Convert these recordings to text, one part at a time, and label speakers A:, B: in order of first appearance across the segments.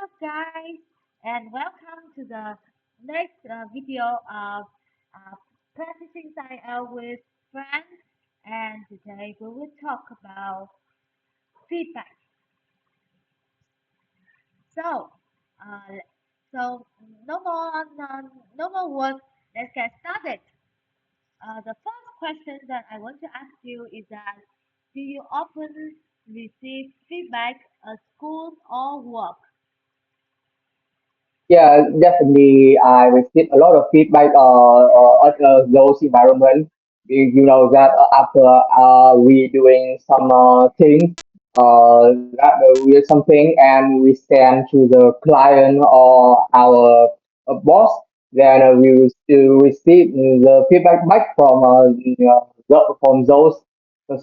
A: guys, and welcome to the next video of uh, practicing IELTS with friends. And today we will talk about feedback. So, uh, so no more, no more work. Let's get started. The first question that I want to ask you is that do you often receive feedback at school or work?
B: Yeah, definitely. I received a lot of feedback at those environment. You know that after we doing some things, that we do something and we send to the client or our boss, then we will still receive the feedback back from from those,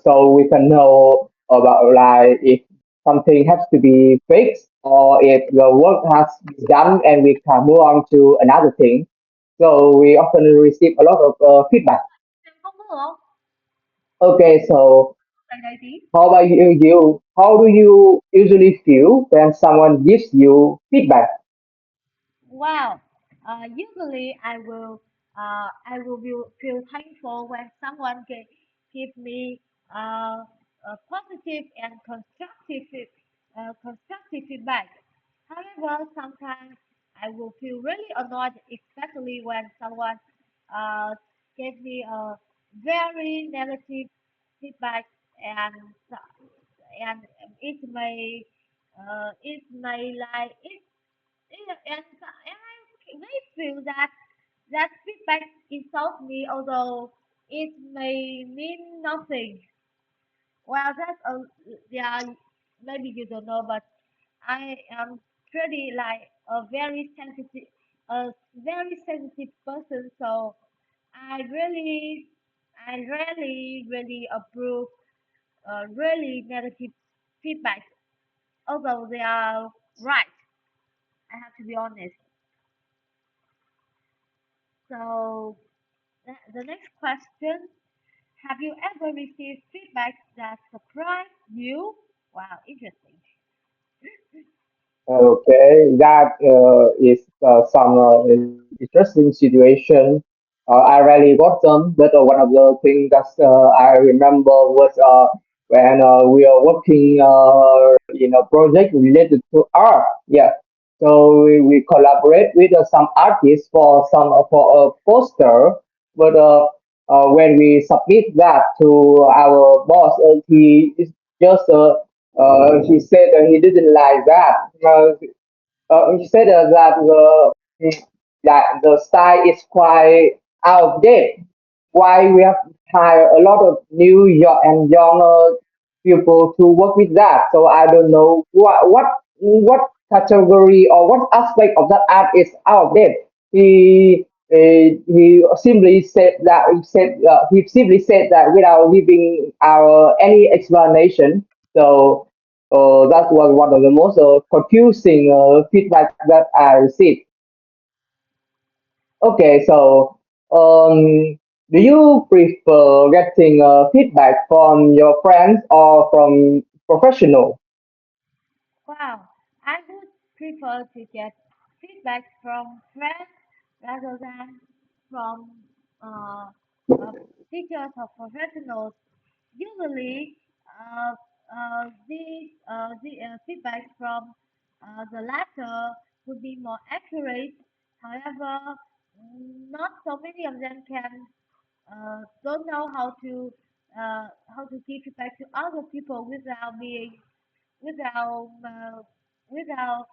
B: so we can know about like if something has to be fixed or if the work has been done and we can move on to another thing. So we often receive a lot of feedback.
A: Em không có
B: Okay, so
A: Tại đây tí.
B: how about you? How do you usually feel when someone gives you feedback?
A: Wow. Usually I will feel thankful when someone give me a positive and constructive feedback. However, sometimes I will feel really annoyed, especially when someone uh, gave me a very negative feedback and and it may like and I may feel that that feedback insults me, although it may mean nothing. Well, that's a yeah, maybe you don't know, but I am pretty like a very sensitive person, so I really, I really approve really negative feedback, although they are right. I have to be honest. So the next question: have you ever received feedback that surprised you? Wow, interesting.
B: Okay, that is some interesting situation. I rarely got them, but one of the things that I remember was when we are working in a project related to art. Yeah, so we collaborate with some artists for some for a poster, but when we submit that to our boss, he is just he said that he didn't like that. He said that the style is quite out of date. Why we have hired a lot of new and younger people to work with that? So I don't know what category or what aspect of that art is out of date. He simply said that he simply said that without giving our any explanation. So that was one of the most confusing feedback that I received. Okay, so do you prefer getting feedback from your friends or from professional?
A: Wow, I would prefer to get feedback from friends rather than from uh, uh, teachers or professionals. Usually, the feedback from the latter would be more accurate. However, not so many of them can don't know how to give feedback to other people without without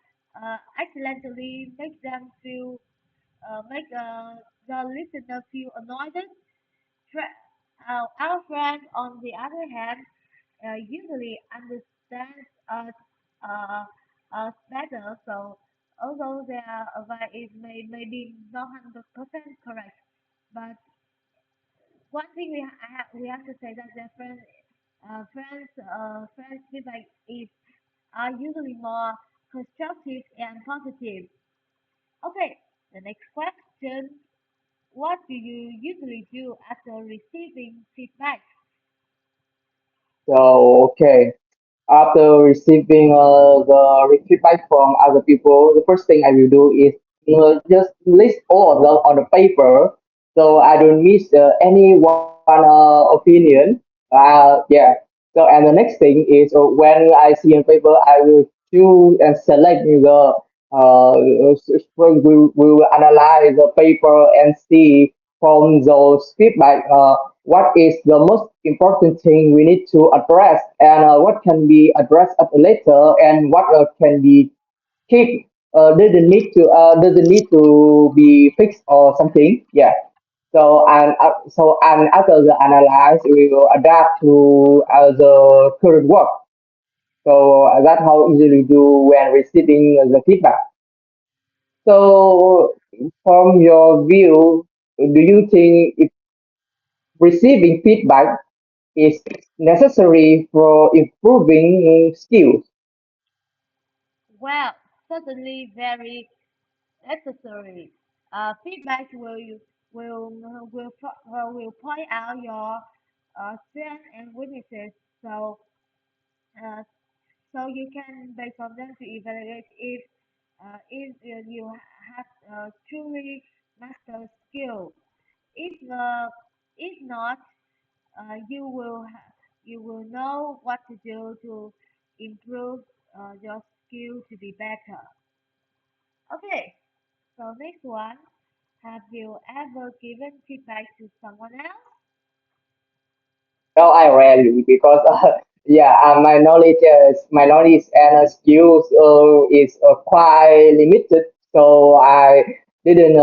A: accidentally make them feel make the listener feel annoyed. Our friend, on the other hand, usually understands us better. So although their advice is maybe not 100% correct, but one thing we have to say that their friends feedback is are usually more constructive and positive. Okay, the next question: what do you usually do after receiving feedback?
B: So okay. after receiving the feedback from other people, the first thing I will do is just list all of them on the paper, so I don't miss any one opinion. Yeah. So and the next thing is when I see on paper, I will choose and select the we will analyze the paper and see from those feedback what is the most important thing we need to address, and what can be addressed at later, and what can be keep doesn't need to be fixed or something. Yeah. So and after the analyze, we will adapt to the current work. So that's how easily do when receiving the feedback. So from your view, do you think if receiving feedback is necessary for improving skills?
A: Well, certainly very necessary. Feedback will point out your strengths and weaknesses. So uh, so you can based on them to evaluate if you have truly mastered skill. If if not, you will know what to do to improve your skill to be better. Okay, so next one. Have you ever given feedback to someone else?
B: No, I rarely because yeah, my knowledge and skills is quite limited. So didn't.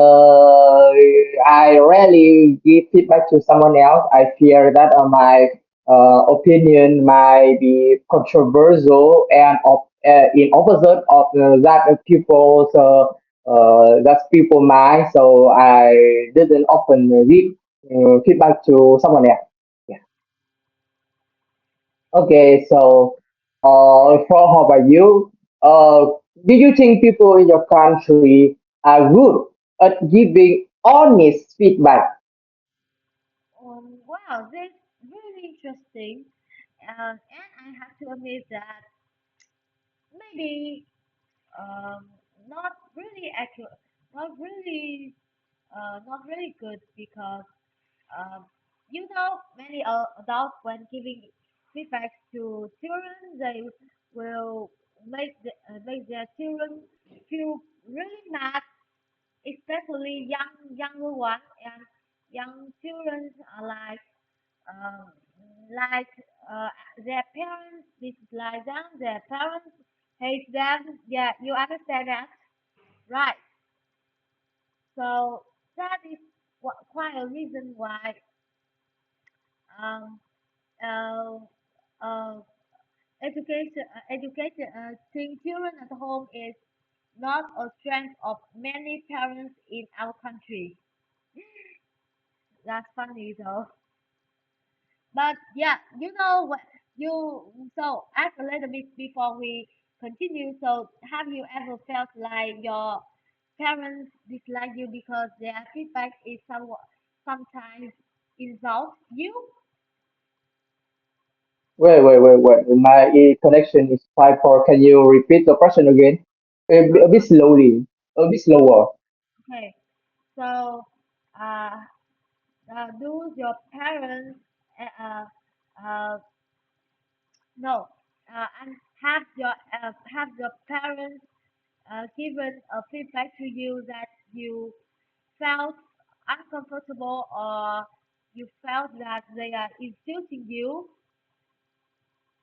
B: I rarely give feedback to someone else. I fear that my opinion might be controversial and in opposite of that people's that's people mind. So I didn't often give feedback to someone else. Yeah. Okay, so for how about you? Uh, do you think people in your country are good at giving honest feedback?
A: Wow, that's really interesting. And I have to admit that maybe um, not really accurate, not really good because um, many adults when giving feedback to children, they will make their children feel really mad, especially younger ones and young children are um, like uh, their parents dislike them, their parents hate them. Yeah, you understand that, right? So that is quite a reason why um, uh, uh, education seeing children at home is not a strength of many parents in our country. That's funny though. But yeah, you know what so ask a little bit before we continue. So have you ever felt like your parents dislike you because their feedback is sometimes insult you?
B: Wait. My connection is quite poor. Can you repeat the question again? A bit
A: Uh-huh.
B: slowly, a bit slower.
A: Okay. So uh, do your parents uh, uh, uh no and have your parents given a feedback to you that you felt uncomfortable or you felt that they are insulting you,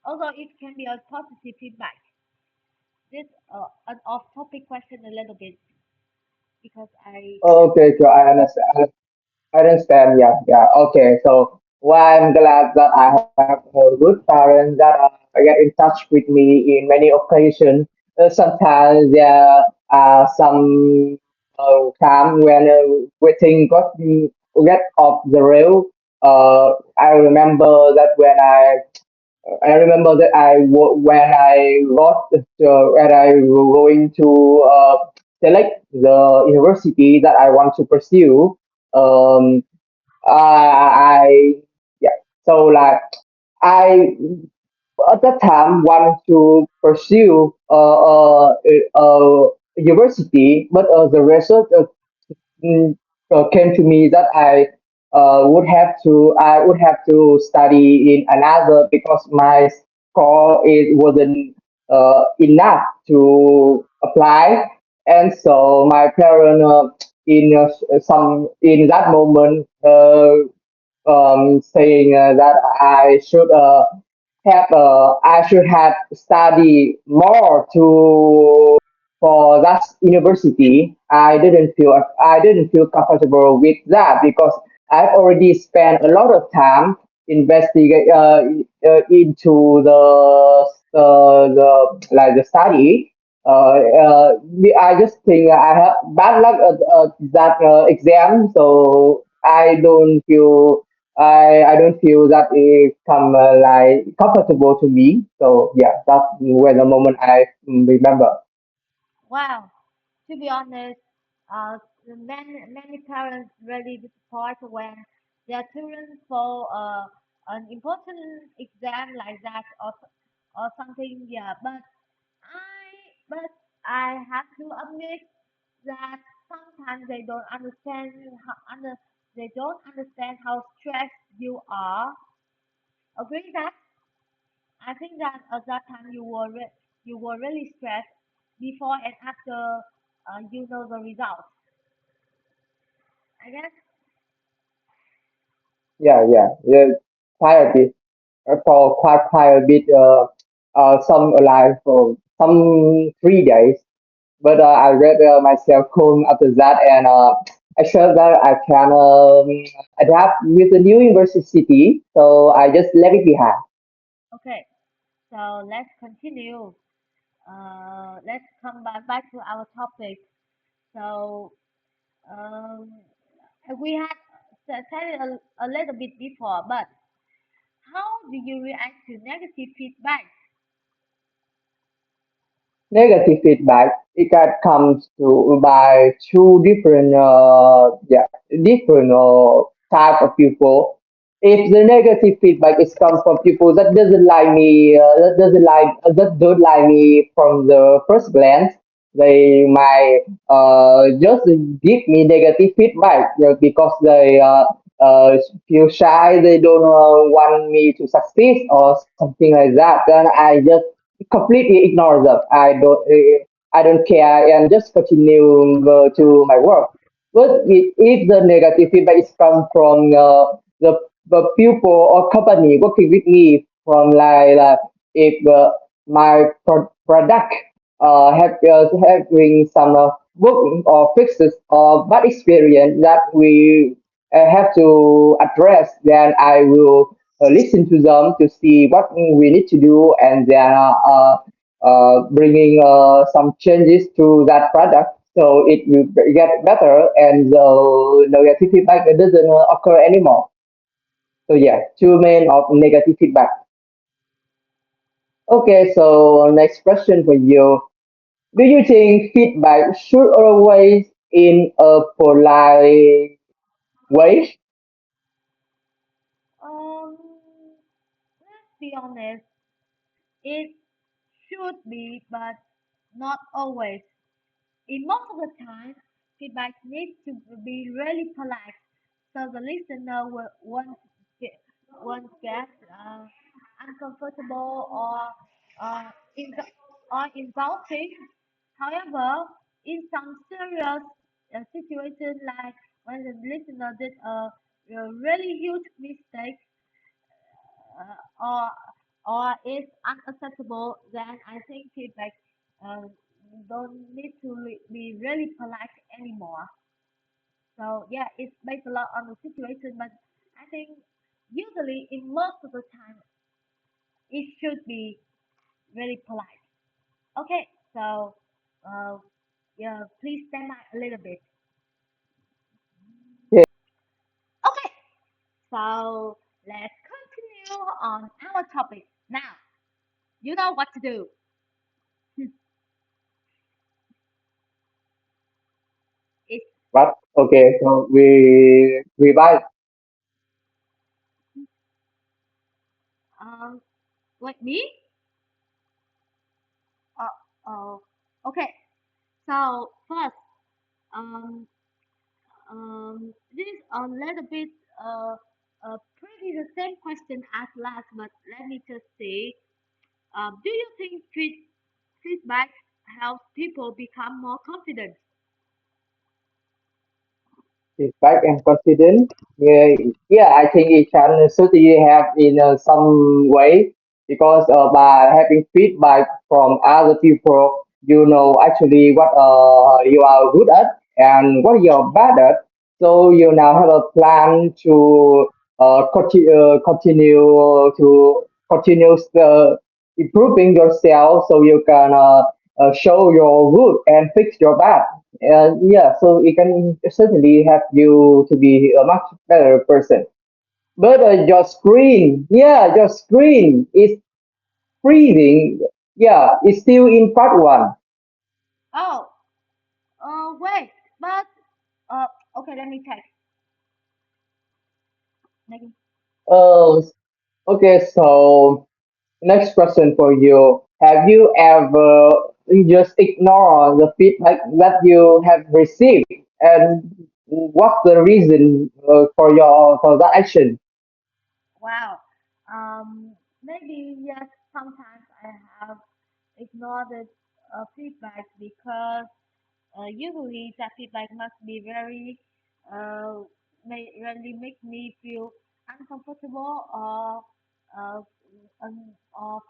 A: although it can be a positive feedback. This an off-topic question a little bit because I have
B: Okay, so I understand. I understand. Yeah, yeah. Okay. So, well, I'm glad that I have good parents that get in touch with me in many occasions. Sometimes there are some time when everything get off the rail. I remember that when I got when I was going to select the university that I want to pursue. Um, I yeah. So like I at that time wanted to pursue university, but the result mm, came to me that I would have to study in another because my score it wasn't enough to apply, and so my parents in some in that moment saying that I should have studied more to for that university. I didn't feel comfortable with that because I've already spent a lot of time investigate into the study. I just think I have bad luck at that exam, so I don't feel that it come like comfortable to me. So yeah, that's when the moment I remember.
A: Wow. To be honest, many parents really disappointed when their children fall an important exam like that or something. Yeah, but I have to admit that sometimes they don't understand how stressed you are. Agree that I think that at that time you were really stressed before and after you know the results. I guess.
B: Yeah. Quite a bit for quite a bit. Some alive for some 3 days, but I read myself home after that, and I felt that I can adapt with the new university, so I just left it behind.
A: Okay, so let's continue. Let's come back to our topic. So um, we had said it a little bit before, but how do you react to negative feedback?
B: Negative feedback it can comes to by two different different type of people. If the negative feedback is comes from people that doesn't like me, that don't like me from the first glance, they might just give me negative feedback because they feel shy, they don't want me to succeed or something like that. Then I just completely ignore them. I don't care and just continue to my work. But if the negative feedback is come from the people or company working with me from if my product having some work or fixes or bad experience that we have to address, then I will listen to them to see what we need to do, and then bringing some changes to that product so it will get better and the negative feedback doesn't occur anymore. So yeah, two main of negative feedback. Okay, so next question for you. Do you think feedback should always in a polite way?
A: Um, let's be honest, it should be, but not always. In most of the time, feedback needs to be really polite, so the listener won't get uncomfortable uh, in, or insulting. However, in some serious situations, like when the listener did a really huge mistake, or is unacceptable, then I think feedback uh, don't need to be really polite anymore. So yeah, it's based a lot on the situation, but I think usually in most of the time it should be really polite. Okay, so uh, yeah, please stand by a little bit.
B: Yeah.
A: Okay, so let's continue on our topic now. You know what to do. It's
B: But okay, so we revise.
A: um Like me? Uh, oh, okay. So first, um, this is a little bit pretty the same question as last, but let me just say, do you think feedback helps people become more confident?
B: Feedback and confidence. Yeah, yeah, I think it can certainly have in some way because by having feedback from other people, you know actually what you are good at and what you're bad at. So you now have a plan to continue improving yourself so you can show your good and fix your bad. Yeah, so it can certainly help you to be a much better person. But your screen is freezing. Yeah, it's still in part one.
A: Oh, wait, but uh, okay, let me check. Maybe.
B: Uh, okay, so next question for you. Have you ever just ignored the feedback that you have received? And what's the reason for that action?
A: Wow. Maybe yes. Sometimes I have ignored the feedback because usually that feedback must be very uh, may really make me feel uncomfortable or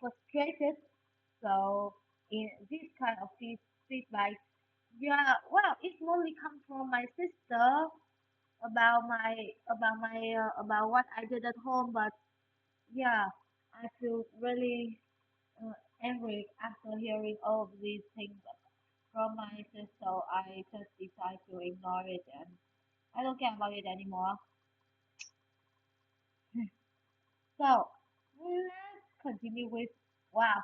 A: frustrated. So in this kind of feedback, yeah, well, it mostly comes from my sister about what I did at home. But yeah, I feel really angry after hearing all of these things from my sister. So I just decide to ignore it and I don't care about it anymore. So let's continue with wow,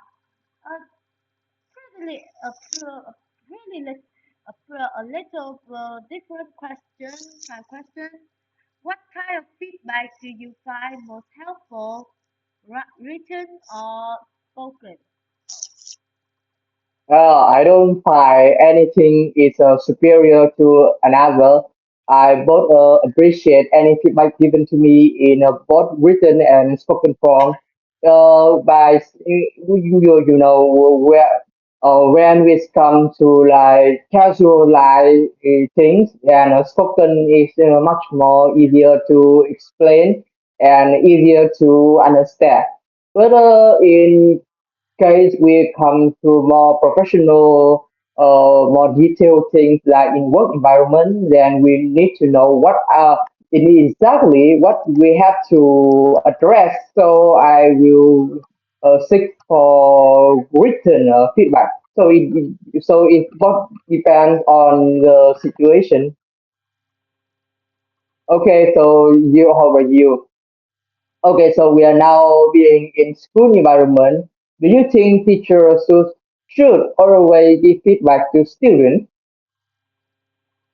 A: a really a really a little different question. My question: what kind of feedback do you find most helpful, written or spoken?
B: I don't find anything is superior to another. I both appreciate any feedback given to me in both written and spoken form. You know where when we come to like casual like things, and spoken is much more easier to explain and easier to understand. But in case we come to more professional, more detailed things like in work environment, then we need to know what it is exactly what we have to address. So I will seek for written feedback. So it both depends on the situation. Okay, so you how about you? Okay, so we are now being in school environment. Do you think teachers should always give feedback to students?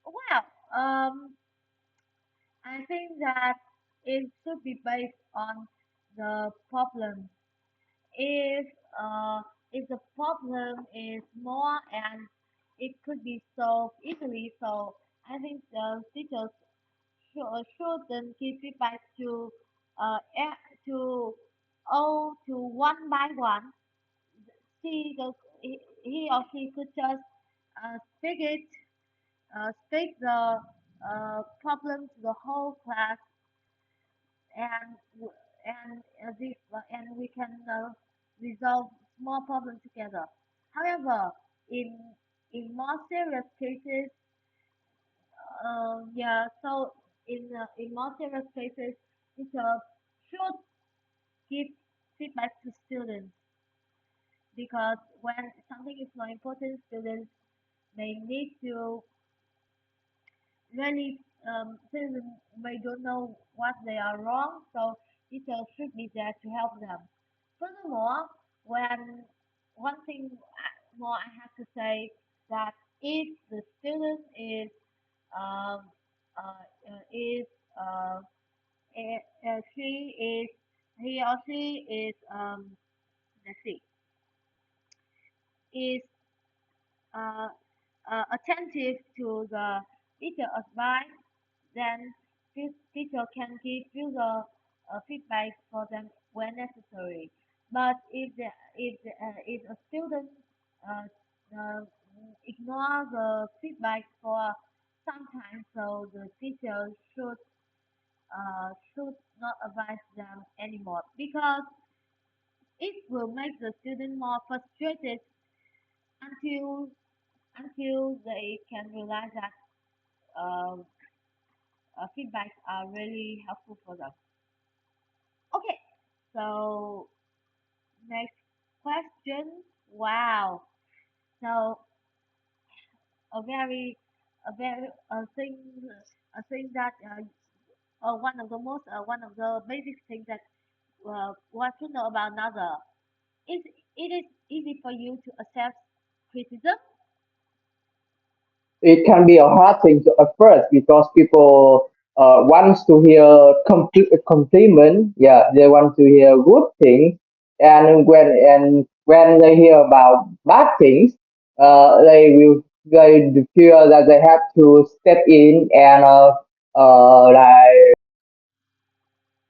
A: Well, I think that it should be based on the problem. If uh, if the problem is more and it could be solved easily, so I think the teachers shouldn't give feedback to all to one by one. He or she could just speak it, speak the problem to the whole class, and and we can resolve small problems together. However, in more serious cases, yeah, so in more serious cases, teachers should give feedback to students because when something is more important, students may need to really students may don't know what they are wrong, so teachers should be there to help them. Furthermore, when one thing more I have to say that if the student um, is she is he or she is let's see, is uh, attentive to the teacher advice, then teacher can give user feedback for them when necessary. But if a student uh, uh, ignore the feedback for some time, so the teacher should not advise them anymore because it will make the student more frustrated until they can realize that uh, feedbacks are really helpful for them. Okay, so next question. Wow. So a very a very a thing that one of the basic things that one should know about another is it is easy for you to accept criticism.
B: It can be a hard thing to, at first because people wants to hear compliment. Yeah, they want to hear good things, and when they hear about bad things, they feel that they have to step in and like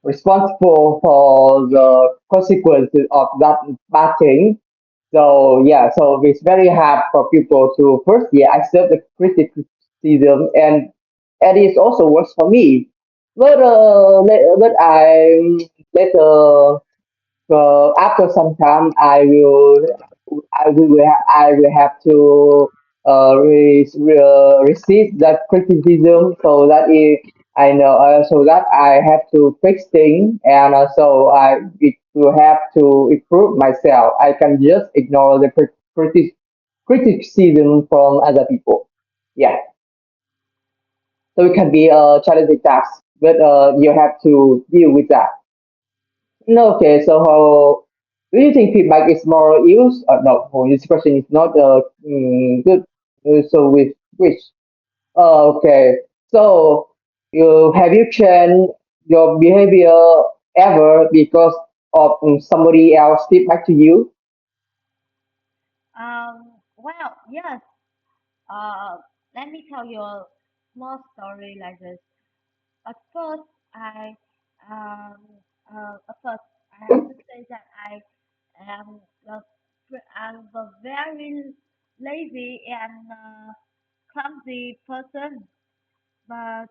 B: responsible for the consequences of that bad thing. So yeah, so it's very hard for people to first yeah accept the criticism, and it also works for me. But I later after some time I will have to receive that criticism so that I know so that I have to fix things, and so I it will have to improve myself. I can just ignore the criticism from other people. Yeah, so it can be a challenging task, but you have to deal with that. No, okay, so how do you think feedback is more used? No, oh, this question is not good. So with which? Okay, so you have you changed your behavior ever because of somebody else feedback to you?
A: Well, yes. Uh, Let me tell you a small story like this. At first, um, at first, I have to say that am the, I'm a very lazy and clumsy person, but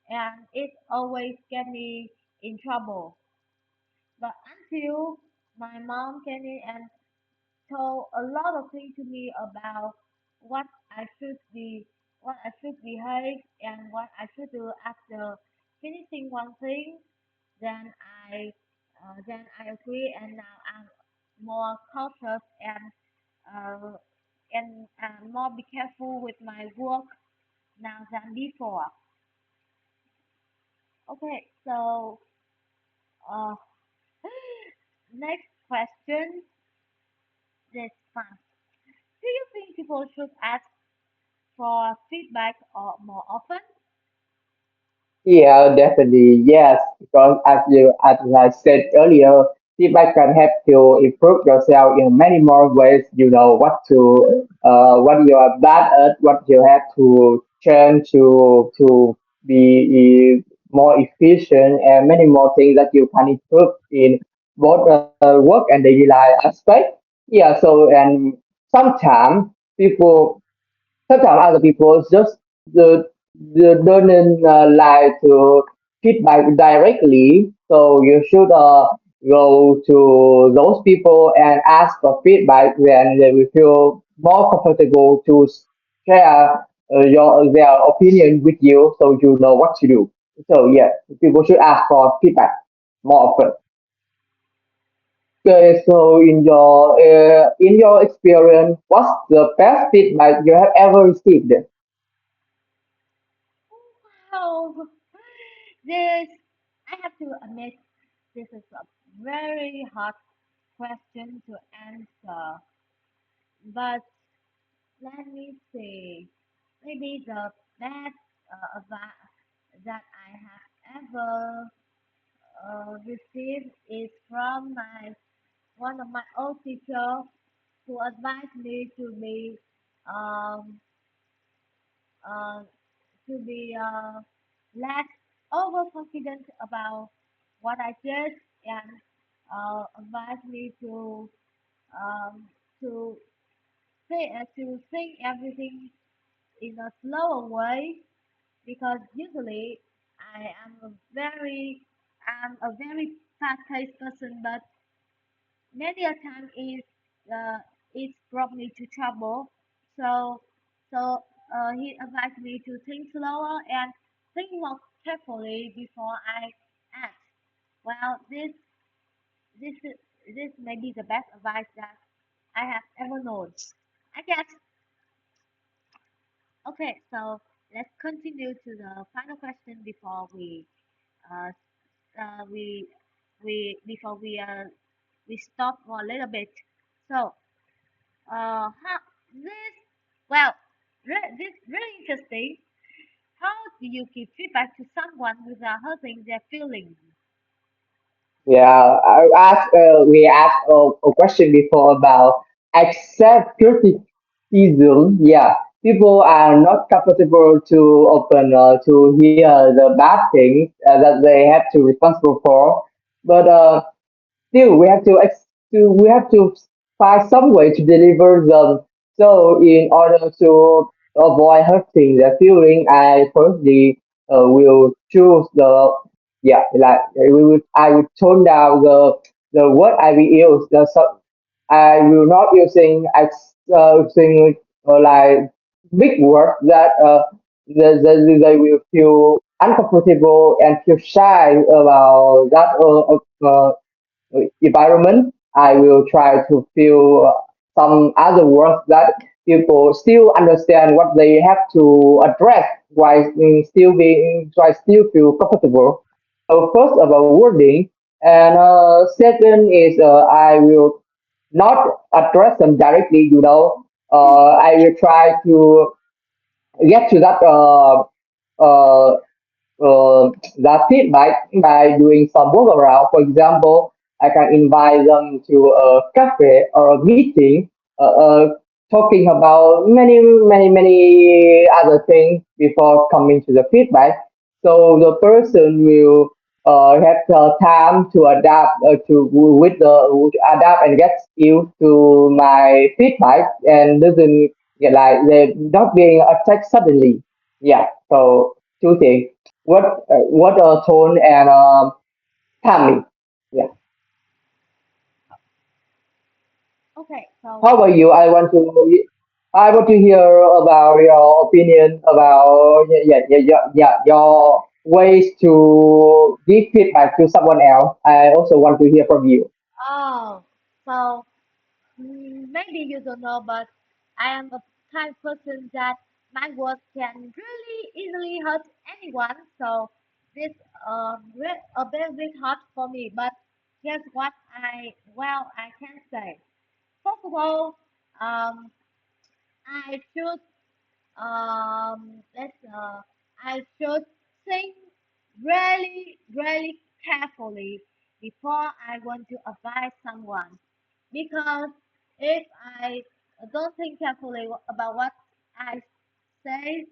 A: and it always get me in trouble. But until my mom came in and told a lot of things to me about what I should be, what I should behave, and what I should do after finishing one thing. Then I agree, and now I'm more cautious and more be careful with my work now than before. Okay, so uh, next question is fun. Do you think people should ask for feedback or more often?
B: Yeah, definitely. Yes, because as I said earlier, feedback can help you improve yourself in many more ways. You know what you are bad at, what you have to change to be more efficient, and many more things that you can improve in both work and daily life aspect. Yeah. So and sometimes people sometimes other people just the don't like to feedback directly. So you should go to those people and ask for feedback, then they will feel more comfortable to share their opinion with you, so you know what to do. So yeah, people should ask for feedback more often. Okay, so in your experience, what's the best feedback you have ever received?
A: Wow, this I have to admit this is a very hard question to answer. But let me see. Maybe the best advice that I have ever received is from my one of my old teachers who advised me um, uh, to be less overconfident about what I did and advised me um, to to think everything in a slower way because usually I am a very fast-paced person, but many a time it's brought me to trouble. So so he advised me to think slower and think more carefully before I act. Well, this is this may be the best advice that I have ever known. I guess. Okay, so let's continue to the final question before uh, we before we stop for a little bit. So how this well this really interesting. How do you give feedback to someone without hurting their feelings?
B: Yeah, we asked a question before about accept criticism. Yeah, people are not comfortable to open to hear the bad things that they have to responsible for. But still, we have to find some way to deliver them. So, in order to avoid hurting their feeling, I personally will choose the like I would tone down the word I will use. I will not using like big words that they will feel uncomfortable and feel shy about that environment. I will try to feel some other words that people still understand what they have to address while still feel comfortable. So first about wording, and second is I will not address them directly. I will try to get to uh, that feedback by doing some work around. For example, I can invite them to a cafe or a meeting, talking about many other things before coming to the feedback. So the person will have the time to adapt adapt and get used to my feedback and doesn't get like they're not being attacked suddenly. Yeah. So two things. What tone and timing. Yeah.
A: Okay,
B: How
A: so
B: about you? I want to hear about your opinion about your ways to give feedback to someone else. I also want to hear from you.
A: oh so maybe you don't know, but I am a kind of person that my words can really easily hurt anyone. So this a very big hurt for me. But here's what I can say. First of all, um, I should let's I should think really carefully before I want to advise someone because if I don't think carefully about what I say,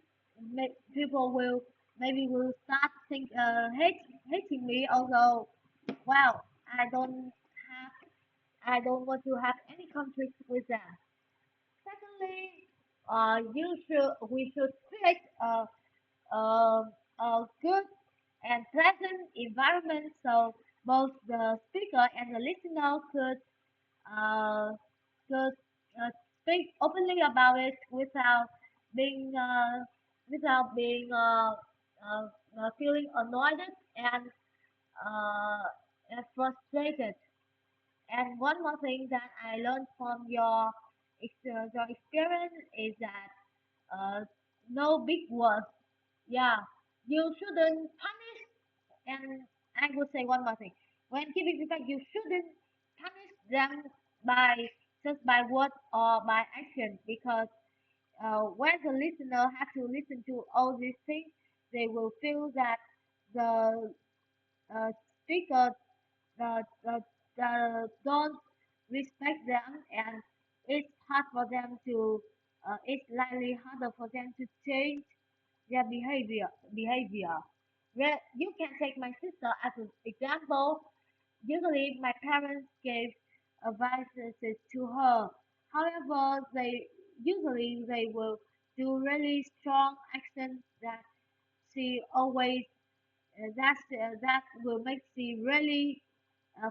A: people will maybe will start hating me. Although, well, have I don't want to have any conflict with them. Secondly, we should create a good and pleasant environment so both the speaker and the listener uh, could speak openly about it without being feeling annoyed and uh, and frustrated. And one more thing that I learned from your experience is that uh, no big words. Yeah, you shouldn't punish. And I will say one more thing: when giving feedback, you shouldn't punish them by just by word or by action because when the listener has to listen to all these things, they will feel that the speaker don't respect them, and it's hard for them to, it's slightly harder for them to change their behavior. Well, you can take my sister as an example. Usually, my parents gave advices to her. However, they will do really strong actions that she always that will make she really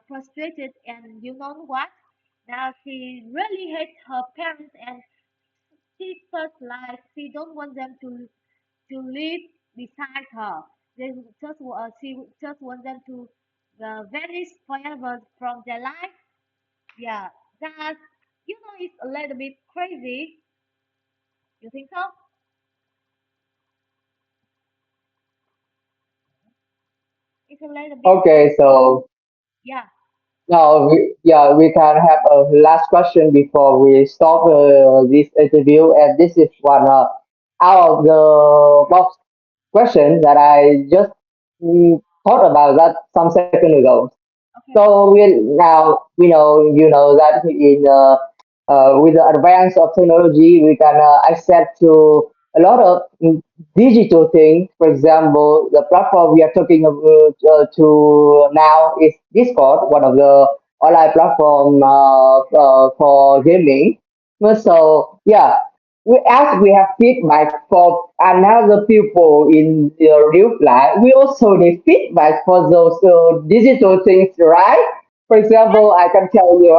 A: frustrated. And you know what? Now she really hates her parents, and she just like she don't want them to live beside her. She just want them to vanish forever from their life. Yeah, that it's a little bit crazy. You think so? It's a little bit
B: Okay, so
A: yeah.
B: now we can have a last question before we stop this interview, and this is one out of the box question that I just thought about that some second ago.
A: Okay.
B: So we know that in with the advance of technology, we can access to a lot of digital things. For example, the platform we are talking about to now is Discord, one of the online platform for gaming. So yeah, as we have feedback for another people in the real life, we also need feedback for those digital things, right? For
A: Yes.
B: example, I can tell you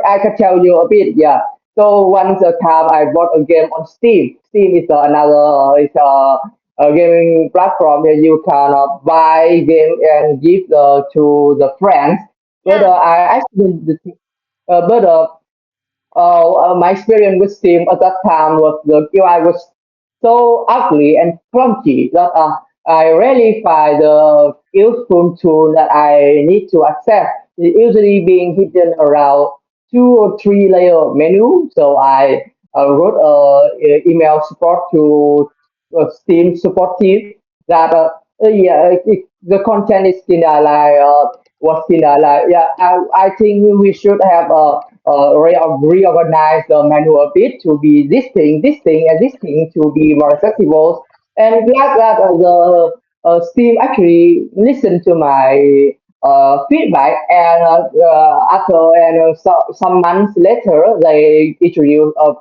B: I can tell you a bit, yeah. So once a time I bought a game on Steam. Steam is another is a gaming platform where you can buy game and give to the friends. But
A: Yes.
B: I actually, but my experience with Steam at that time was the UI was so ugly and clunky that I rarely find the useful tool that I need to access. It usually being hidden around 2 or 3 layer menu. So I wrote a email support to Steam support team that the content is kind of like what's kind of like yeah. I think we should have reorganize the menu a bit to be and this thing to be more accessible. And glad that Steve actually listened to my feedback, and some months later, they introduced a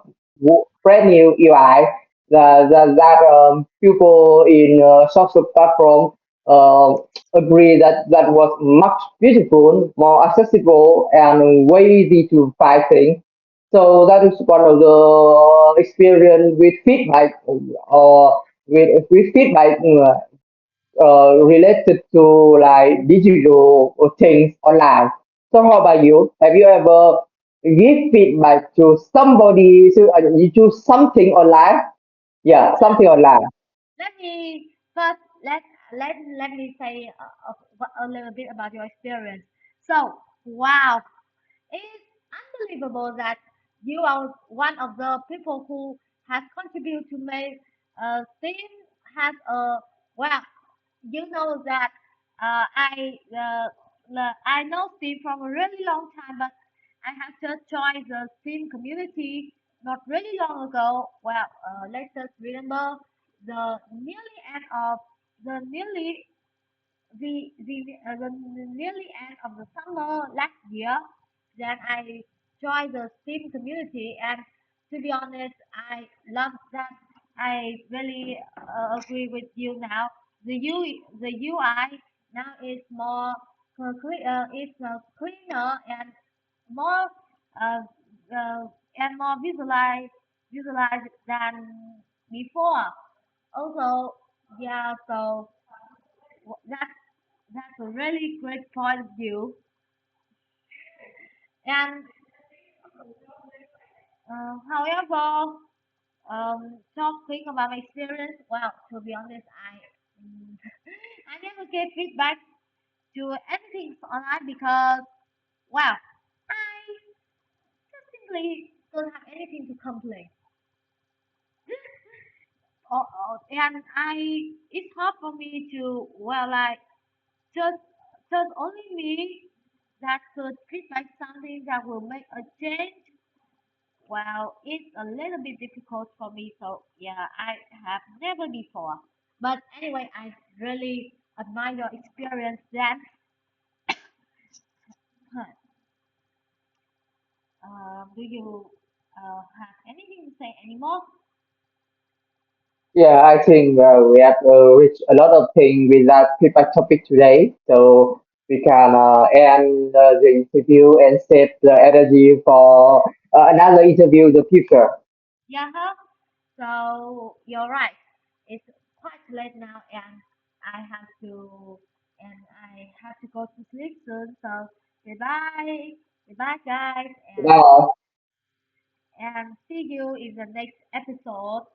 B: brand new UI that people in social platform uh, agree that that was much beautiful, more accessible, and way easy to find things. So that is one of the experience with feedback, or with feedback related to like digital things online. So how about you? Have you ever give feedback to somebody to something online? Yeah, something online.
A: Let me first let me say a little bit about your experience. So, wow, it's unbelievable that you are one of the people who has contributed to make Steam has a well. You know that I know Steam from a really long time, but I have just joined the Steam community not really long ago. Well, let's just remember the nearly end of the nearly the nearly end of the summer last year. Then I joined the Steam community, and to be honest, I love that. I really agree with you now. The UI now is more cleaner and more uh, uh, more visualized than before. Also, yeah, so that's a really great point of view. And however, talking about my experience, well, to be honest, I never gave feedback to anything online because, well, I just simply don't have anything to complain. And it's hard for me to, well, like, just, just only me. that could feedback something that will make a change. Well, it's a little bit difficult for me, so yeah, I have never before. But anyway, I really admire your experience then. Do you have anything to say anymore?
B: Yeah, I think we have reached a lot of things with that feedback topic today. So we can end the interview and save the energy for another interview in the future.
A: Yeah, huh? So you're right. It's quite late now, and I have to I have to go to sleep soon. So goodbye, goodbye, guys,
B: Bye.
A: and see you in the next episode.